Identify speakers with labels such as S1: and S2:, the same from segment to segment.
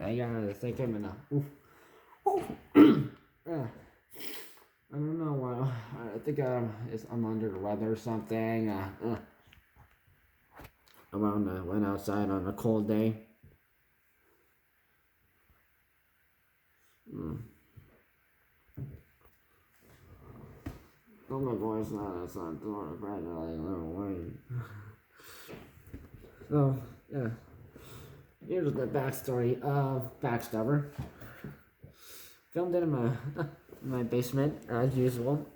S1: I think I'm in a. Oof. I don't know why. I think I'm under the weather or something. I went outside on a cold day. Oh, my voice now that's not doing right now. Like a little whine. So yeah, here's the backstory of Backstabber. Filmed it in my basement as usual,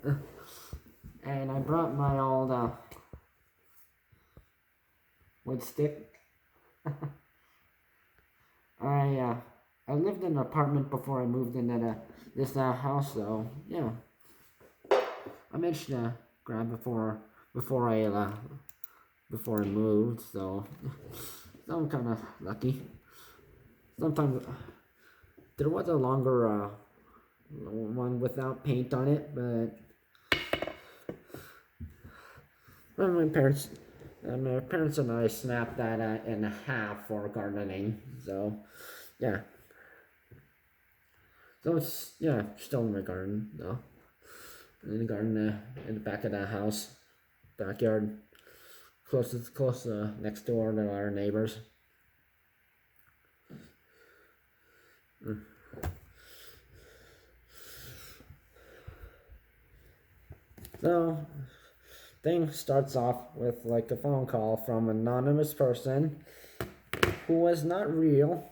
S1: and I brought my old wood stick. I lived in an apartment before I moved into this house, so yeah, I managed to grab before I moved, so I'm kind of lucky. Sometimes there was a longer one without paint on it, but my parents and I snapped that in half for gardening. So yeah, so it's still in my garden though. In the garden in the back of the house, backyard, close next door to our neighbors. So, thing starts off with like a phone call from an anonymous person who was not real.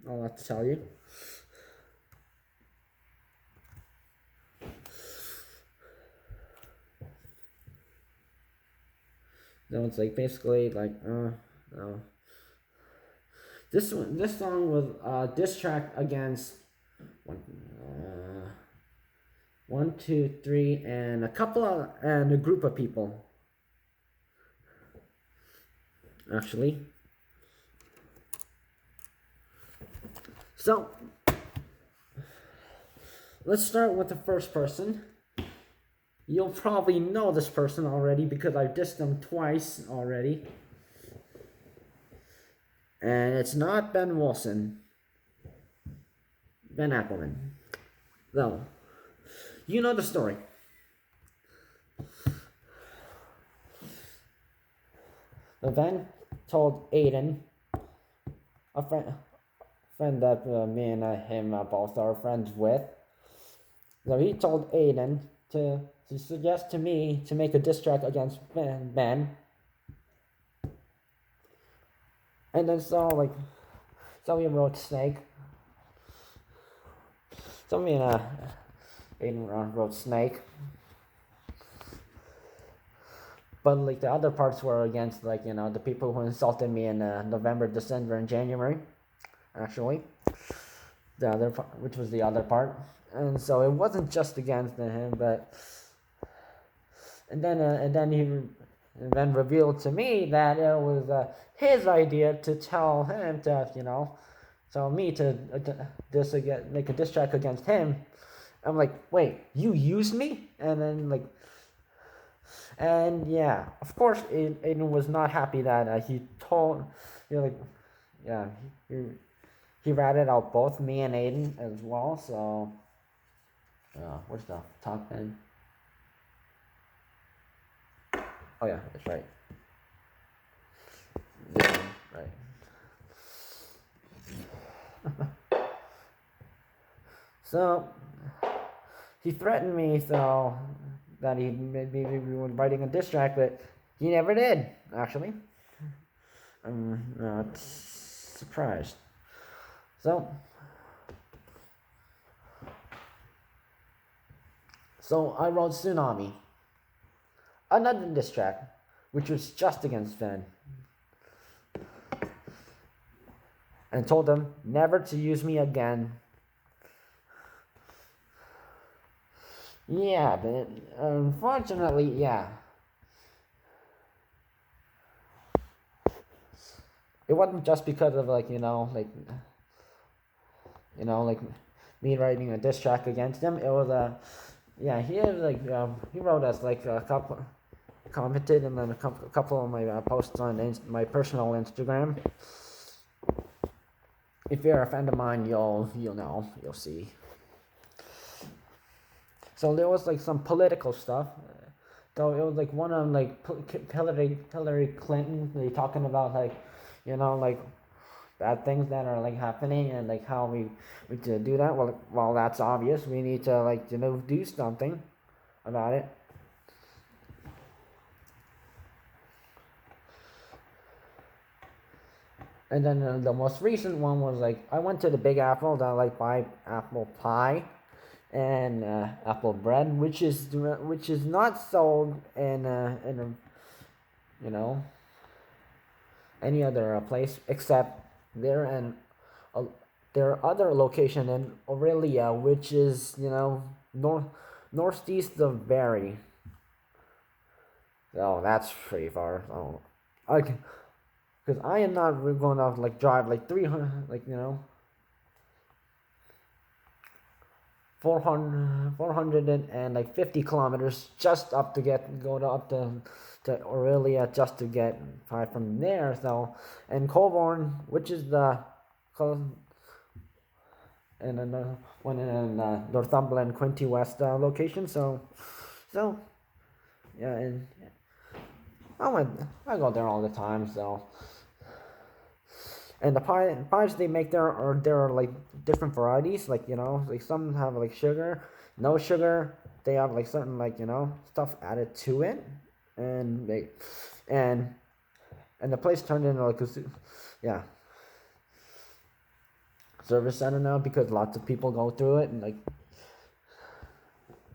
S1: I'll have to tell you. So it's like basically like, no. This song was a diss track against one, two, three, and a group of people. Actually. So, let's start with the first person. You'll probably know this person already because I've dissed them twice already. And it's not Ben Wilson. Ben Appleman. So, you know the story. So Ben told Aiden, a friend that me and him both are friends with. So he told Aiden to suggest to me to make a diss track against Ben. And then so we wrote Snake. So me and Aiden wrote Snake. But like the other parts were against the people who insulted me in November, December, and January. Actually, the other part, which was the other part, and so it wasn't just against him, but and then he revealed to me that it was his idea to tell him to tell me to make a diss track against him. I'm like, wait, you used me? And then and yeah, of course, Aiden was not happy that he told, he ratted out both me and Aiden as well. So, where's the top pen? Oh yeah, that's right. This one, right. So he threatened me so that he maybe was writing a diss track, but he never did. Actually, I'm not surprised. So I wrote Tsunami, another diss track, which was just against Ben, and told him never to use me again. Yeah, but unfortunately, yeah. It wasn't just because of me writing a diss track against him. It was he wrote us a couple, commented and then a couple of my posts on my personal Instagram. if you're a friend of mine, you'll know, you'll see. So there was like some political stuff. So it was like one of like Hillary Clinton. They talking about like, like bad things that are like happening and like how we to do that. Well, that's obvious. We need to like do something about it. And then the most recent one was like I went to the Big Apple to like buy apple pie and apple bread, which is not sold in a, any other place except there and uh, their other location in Aurelia, which is northeast of Barrie. So that's pretty far. So I can, because I am not going to like drive like 300 like 400 and like 50 kilometers just up to go to up to Aurelia just to get pie from there. So and Colborne, which is the and another one in Northumberland, Quinte West location. So yeah, and I go there all the time. So and the pies they make there are like different varieties. Like like some have like sugar, no sugar. They have like certain like stuff added to it, and and the place turned into like yeah service center now because lots of people go through it and like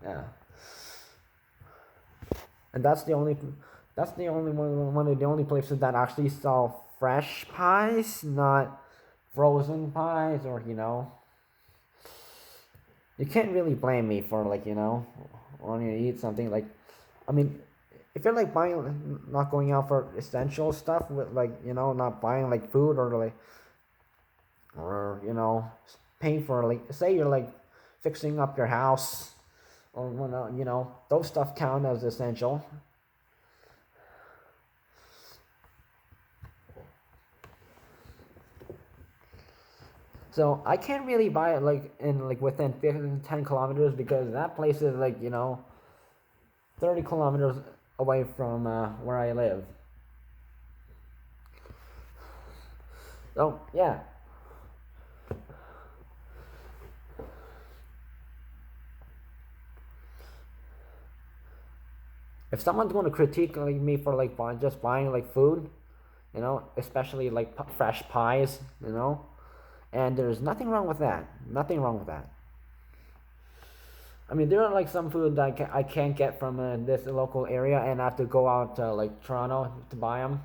S1: yeah. And that's the only one of the only places that actually sell fresh pies, not frozen pies, or you can't really blame me for like wanting to eat something like, I mean, if you're like buying, not going out for essential stuff with like not buying like food or paying for like, say you're like fixing up your house or whatnot, those stuff count as essential. So I can't really buy it like in like within 10 kilometers because that place is like 30 kilometers away from where I live. So yeah. If someone's going to critique like me for like just buying like food, especially like fresh pies, and there's nothing wrong with that. Nothing wrong with that. I mean, there are like some food that I can't get from this local area, and I have to go out to like Toronto to buy them.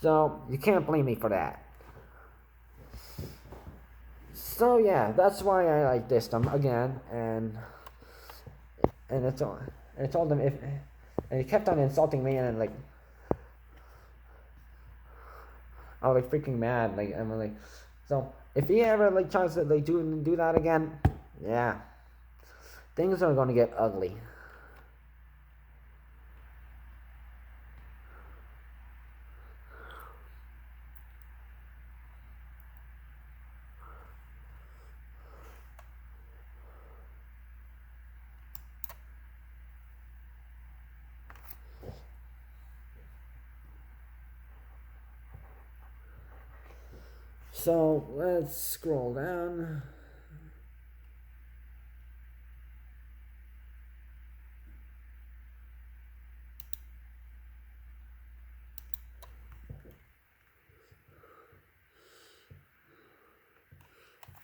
S1: So you can't blame me for that. So yeah, that's why I like dissed them again, and it's all. And I told him if, and he kept on insulting me, and like I was like freaking mad. Like I'm like, so if he ever like tries to like do that again, yeah, things are gonna get ugly. So let's scroll down.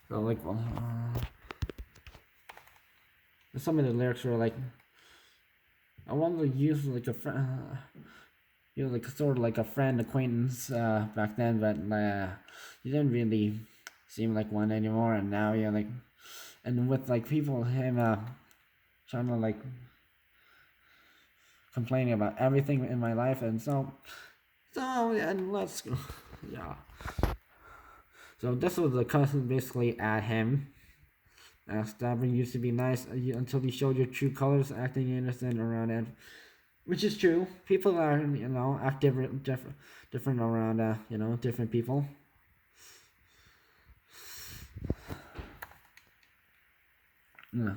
S1: So like, some of the lyrics were like, I wanted to use like a friend, like sort of like a friend acquaintance back then, but you didn't really seem like one anymore, and now you're like, and with like people him trying to like complaining about everything in my life, and so and let's yeah. So this was the cousin basically at him. Backstabber used to be nice until he showed your true colors, acting innocent around it, which is true. People are act different around different people. Yeah.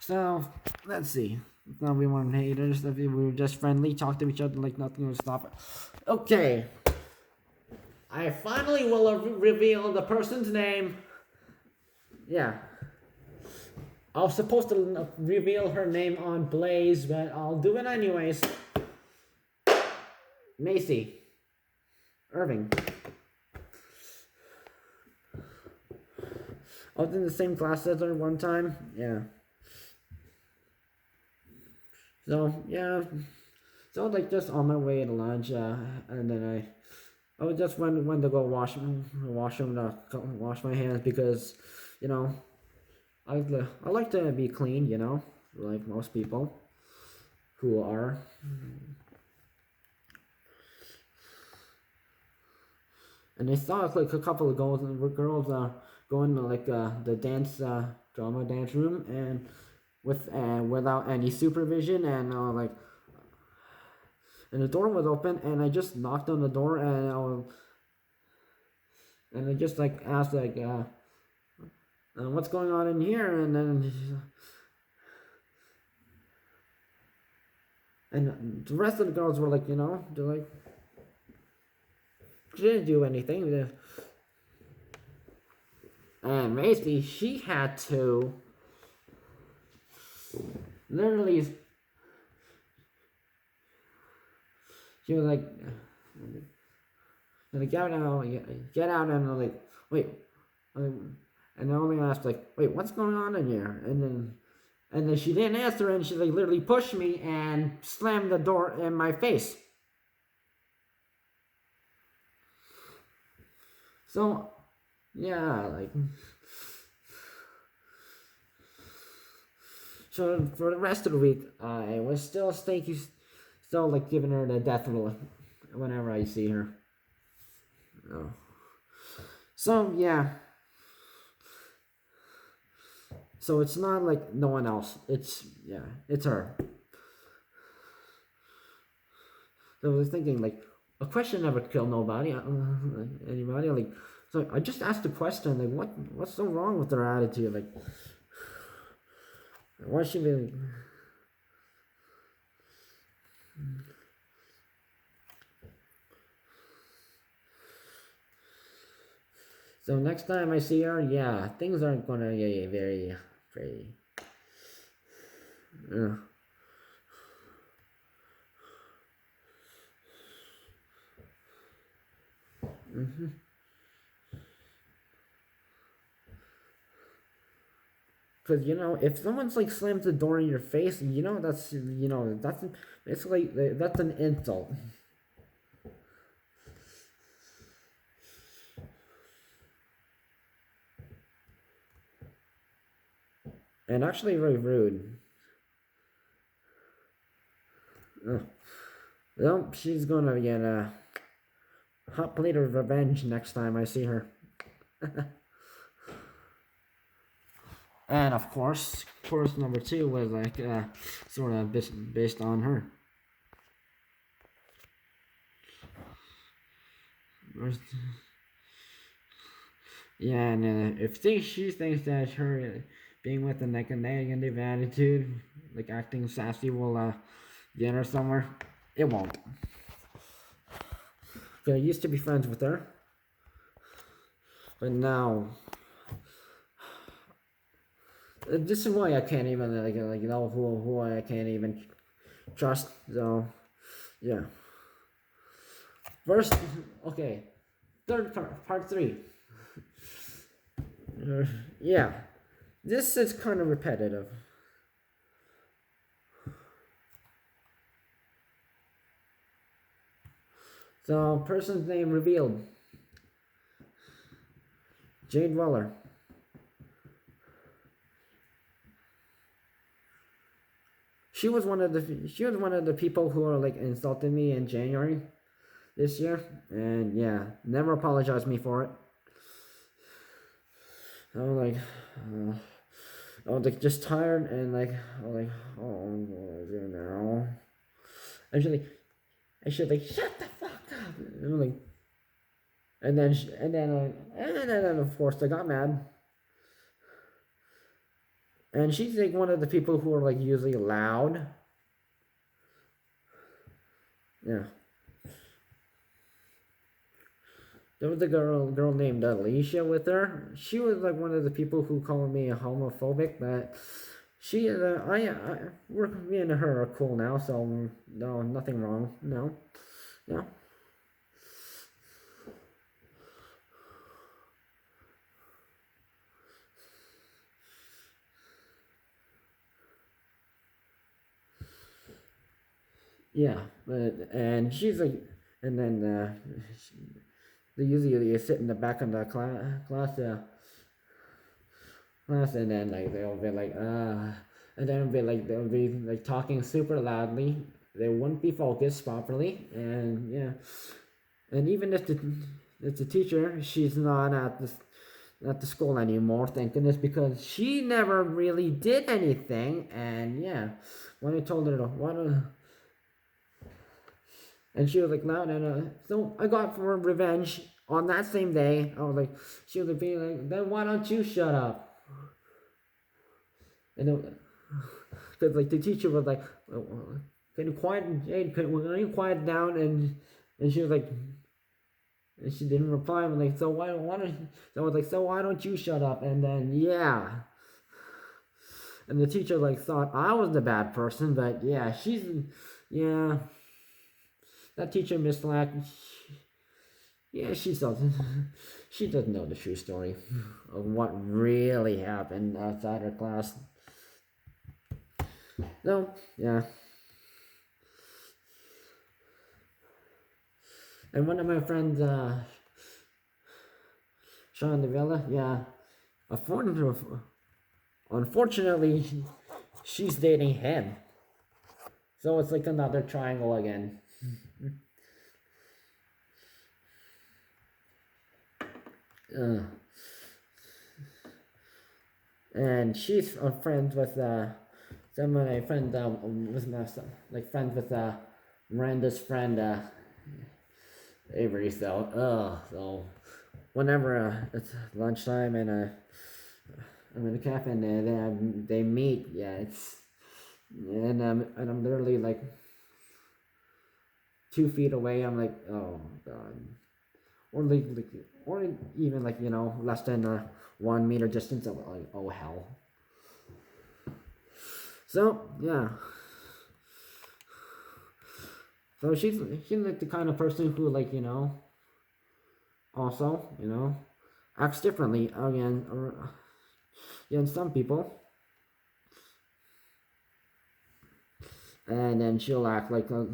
S1: So let's see. Now we weren't haters. If we were just friendly, talk to each other like nothing would stop it. Okay. I finally will reveal the person's name. Yeah. I was supposed to reveal her name on Blaze, but I'll do it anyways. Macey. Irving. I was in the same class as her one time. Yeah. So, yeah. So, like, just on my way to lunch, and then I was just went to go wash my hands because, you know, I like to be clean, you know, like most people who are. And I saw like a couple of girls going to like the drama dance room and without any supervision and like. And the door was open, and I just knocked on the door, and I just like asked like, "What's going on in here?" And the rest of the girls were like, you know, they're like, she didn't do anything. And Macey, she had to literally. She was like, get out, and I'm like, wait, and I only asked like, wait, what's going on in here? And then she didn't answer, and she like literally pushed me and slammed the door in my face. So, yeah, like, so for the rest of the week, I was still like giving her the death roll whenever I see her. Oh. So yeah. So it's not like no one else. It's her. So I was thinking like a question never killed nobody, anybody. Like so I just asked a question like what's so wrong with their attitude? Like why is she really? So next time I see her, yeah, things aren't gonna get very. Because you know, if someone's like slams the door in your face, you know that's it's like that's an insult. And actually very rude. Well, she's gonna get a hot plate of revenge next time I see her. And of course number 2 was like sort of based on her. Yeah, and if she thinks that her being with a negative attitude, like acting sassy, will get her somewhere, it won't. I used to be friends with her, but now this is why I can't even like know who I can't even trust. So yeah. First, okay, third part 3. Yeah, this is kind of repetitive. So, person's name revealed. Jade Weller. She was one of the people who are like insulted me in January this year, and yeah, never apologized me for it. I was like just tired and like oh you know. I should like shut the fuck up. And then of course I got mad And she's like one of the people who are like usually loud. Yeah. There was a girl named Alicia with her. She was like one of the people who called me a homophobic, but she, me and her are cool now, so no, nothing wrong. No, no. Yeah, but and she's like, and then they usually sit in the back of the class, and then like they'll be like, and then they'll be like talking super loudly. They wouldn't be focused properly, and yeah, and even if the teacher, she's not at the school anymore, thank goodness, because she never really did anything, and yeah, when I told her what and she was like loud, and so I got for revenge on that same day. I was like, she was being like, then why don't you shut up? And because like the teacher was like, can you quiet, Jade? Can you quiet down? And she was like, and she didn't reply. I'm like, so why don't? So I was like, so why don't you shut up? And then yeah, and the teacher like thought I was the bad person, but yeah, yeah, that teacher Miss Slack. Yeah, she doesn't know the true story of what really happened outside her class. No, yeah. And one of my friends, Sean Devilla, yeah, unfortunately, she's dating him. So it's like another triangle again. And she's friends with some of my friends was not like friends with Miranda's friend Avery. So whenever it's lunchtime and I'm in the cafe and they meet, yeah, it's and I'm literally like 2 feet away. I'm like, oh god, or even like less than 1 meter distance. I'm like, oh hell. So yeah. So she's like the kind of person who like also acts differently again some people, and then she'll act like a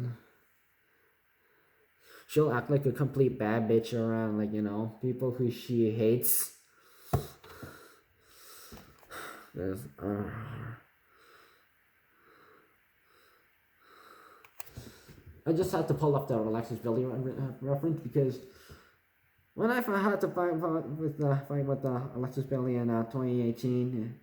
S1: complete bad bitch around like people who she hates. I just had to pull up the Alexis Billy reference because when I had to fight with Alexis Billy in 2018,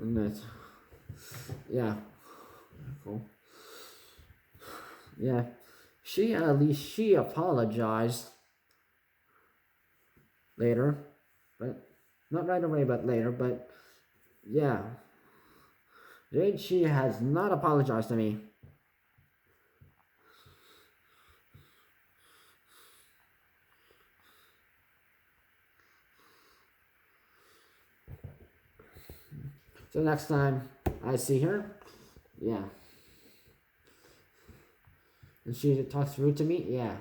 S1: and that's yeah, cool. Yeah, at least she apologized later, but not right away, but later. But yeah, Jade, she has not apologized to me. So next time I see her, yeah, and she talks rude to me, yeah,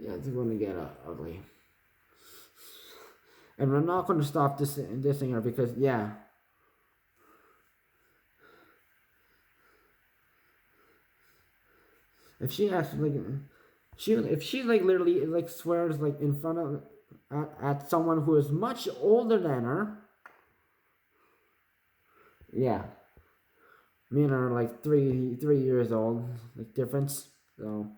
S1: it's going to get ugly. And we're not going to stop dissing her because, yeah, if she actually, if she like literally like swears like in front of at someone who is much older than her, yeah, me and her are like 3 years old, like difference. So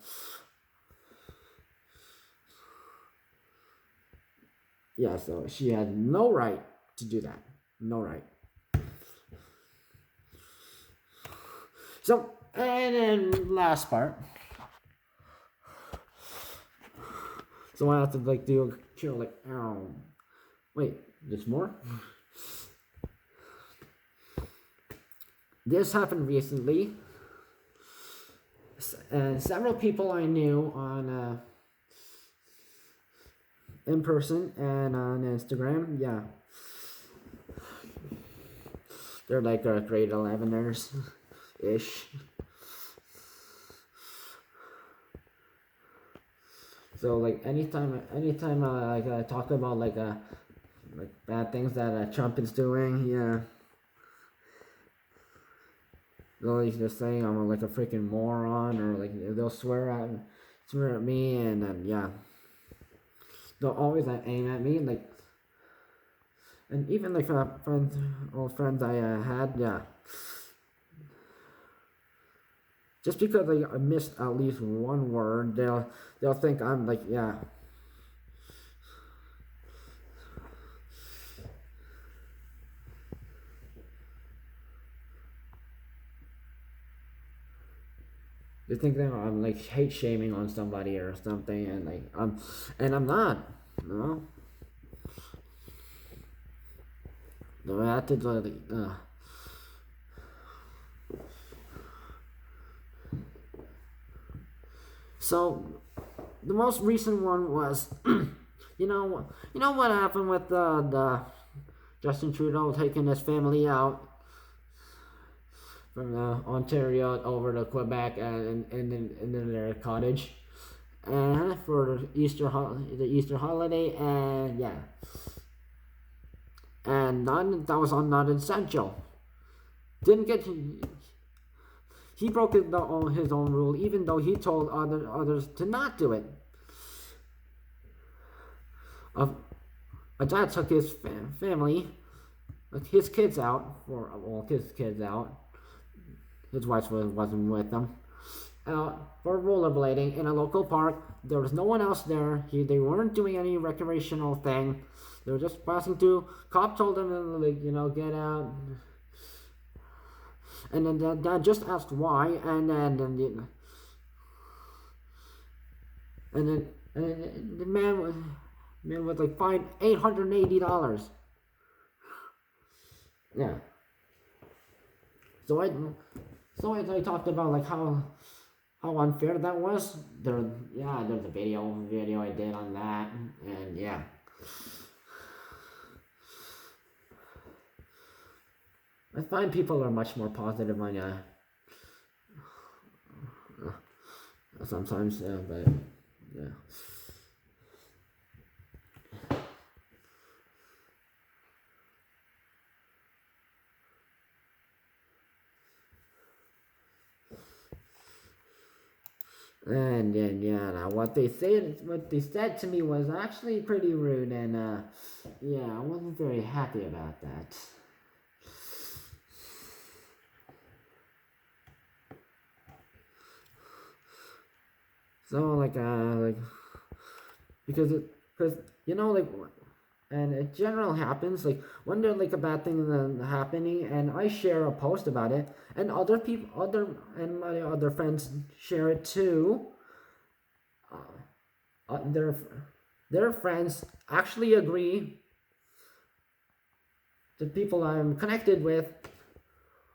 S1: yeah, so she had no right to do that. No right. So, and then last part. So I have to like do a cure like, ow. Wait, there's more? This happened recently, and several people I knew on in person and on Instagram, yeah, they're like grade 11ers ish. So like anytime I talk about like bad things that Trump is doing, yeah. They'll just say I'm like a freaking moron, or like they'll swear at me, and then yeah, they'll always aim at me, like, and even like old friends I had, yeah. Just because like, I missed at least one word, they'll think I'm like, yeah. They think that I'm like hate shaming on somebody or something, and like I'm not, you know. No, I had to like, So, the most recent one was, you know what happened with the Justin Trudeau taking his family out from Ontario over to Quebec and in their cottage for the Easter holiday, and yeah, and that was not essential. Didn't get. He broke his own rule, even though he told others to not do it. A dad took his family, like his kids out His wife wasn't with them. Out for rollerblading in a local park. There was no one else there. They weren't doing any recreational thing. They were just passing through. Cop told them, like, get out. And then dad just asked why, and then the man was like fined $880. Yeah. So I talked about like how unfair that was. There's a video I did on that, and yeah. I find people are much more positive on sometimes, but yeah. And then yeah, what they said to me was actually pretty rude, and I wasn't very happy about that. So because and it generally happens like when there's like a bad thing happening, and I share a post about it, and my other friends share it too. Their friends actually agree. The people I'm connected with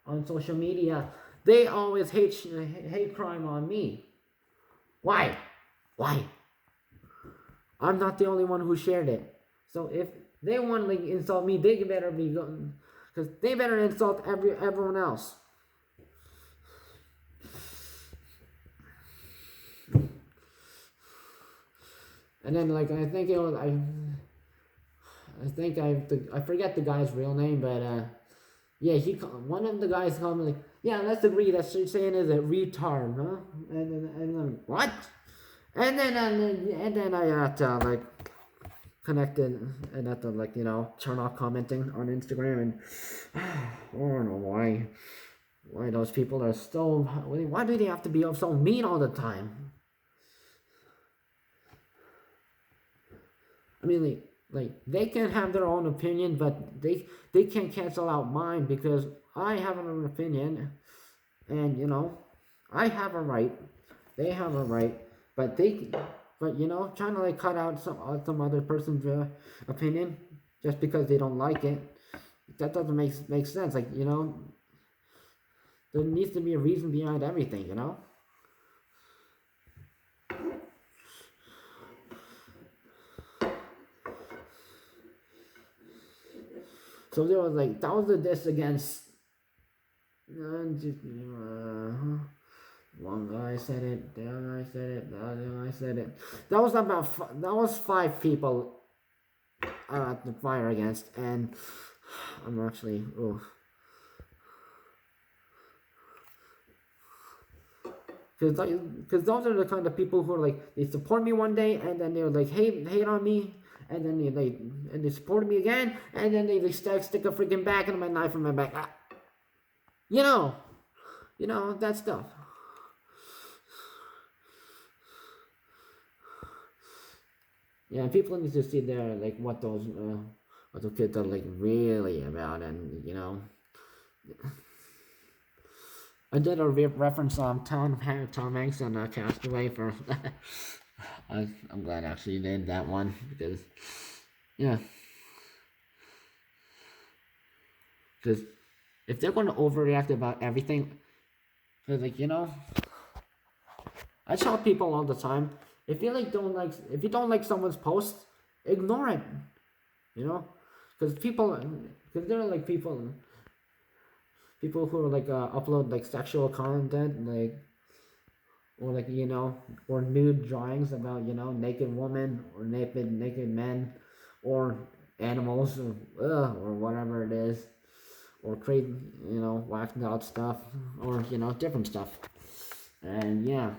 S1: on social media, they always hate crime on me. Why? I'm not the only one who shared it. So if they want to insult me, they better be going, because they better insult everyone else. And then I think it was I forget the guy's real name, but one of the guys called me let's agree that she's saying is a retard, huh? And what? And then I had to connected and had to turn off commenting on Instagram, and I don't know why those people are so, why do they have to be so mean all the time? I mean, they can have their own opinion, but they can't cancel out mine, because I have an opinion, and I have a right. They have a right, but they but you know, trying to like cut out some other person's opinion just because they don't like it, that doesn't make sense. Like, you know, there needs to be a reason behind everything, you know. So there was like, that was the diss against one guy said it, the other guy said it, the other guy said it. That was that was 5 people to fire against, and I'm actually, because those are the kind of people who are like, they support me one day and then they're like hate on me, and then they support me again, and then they stick a freaking back and my knife in my back. You know that stuff. Yeah, people need to see there like what those kids are like really about, and you know. I did a reference on Tom Hanks and Castaway for. I'm glad I actually did that one because, yeah. Because if they're going to overreact about everything, because like, you know, I tell people all the time, if you don't like someone's post, ignore it. You know, because there are like people who are like upload like sexual content, like, or like, you know, or nude drawings about, you know, naked women or naked men or animals or whatever it is, or create, you know, whacked out stuff, or, you know, different stuff. And yeah,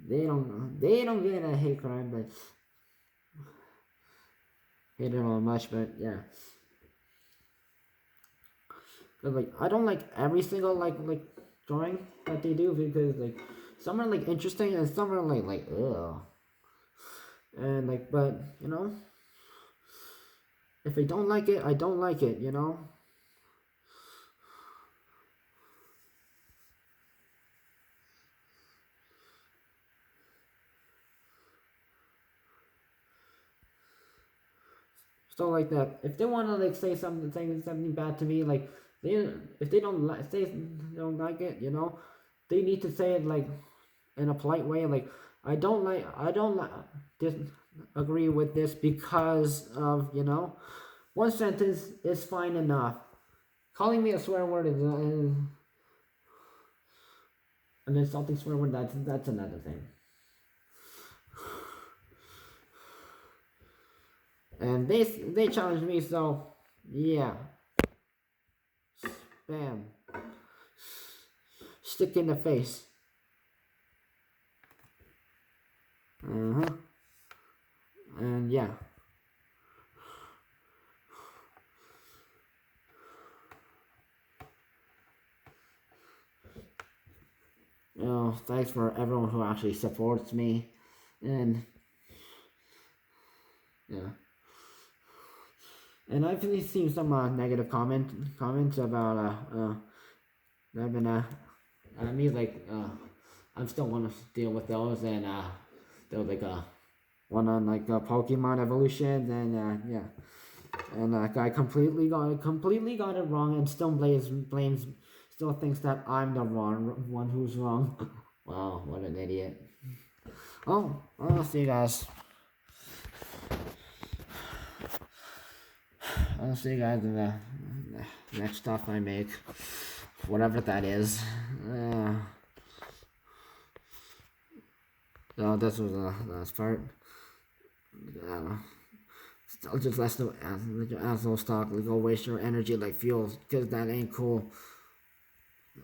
S1: they don't get a hate crime, but hate it all much, but yeah. But like, I don't like every single like drawing that they do, because like some are like interesting and some are like ugh. And like, but you know, if I don't like it, I don't like it, you know. So like that, if they want to like say something bad to me, like if they don't like it, you know, they need to say it like in a polite way, like I don't disagree with this because of, you know, one sentence is fine enough. Calling me a swear word is an insulting swear word. That's another thing. And they challenged me, so yeah. Bam. Stick in the face. And yeah. Oh, thanks for everyone who actually supports me, and yeah. And I've seen some negative comments about I've been me like I still want to deal with those, and there was like one on like Pokemon evolutions, and yeah, and that guy completely got it wrong, and still blames still thinks that I'm the wrong one who's wrong. Wow, what an idiot. Oh, I'll see you guys. I'll see you guys in the next stuff I make, whatever that is. So this was the last part. I'll just let the assholes talk. Like, go waste your energy like fuel, because that ain't cool.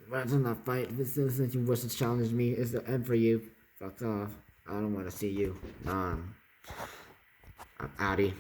S1: Rather than fight, this since you wish to challenge me is the end for you. Fuck off. I don't want to see you. I'm outie.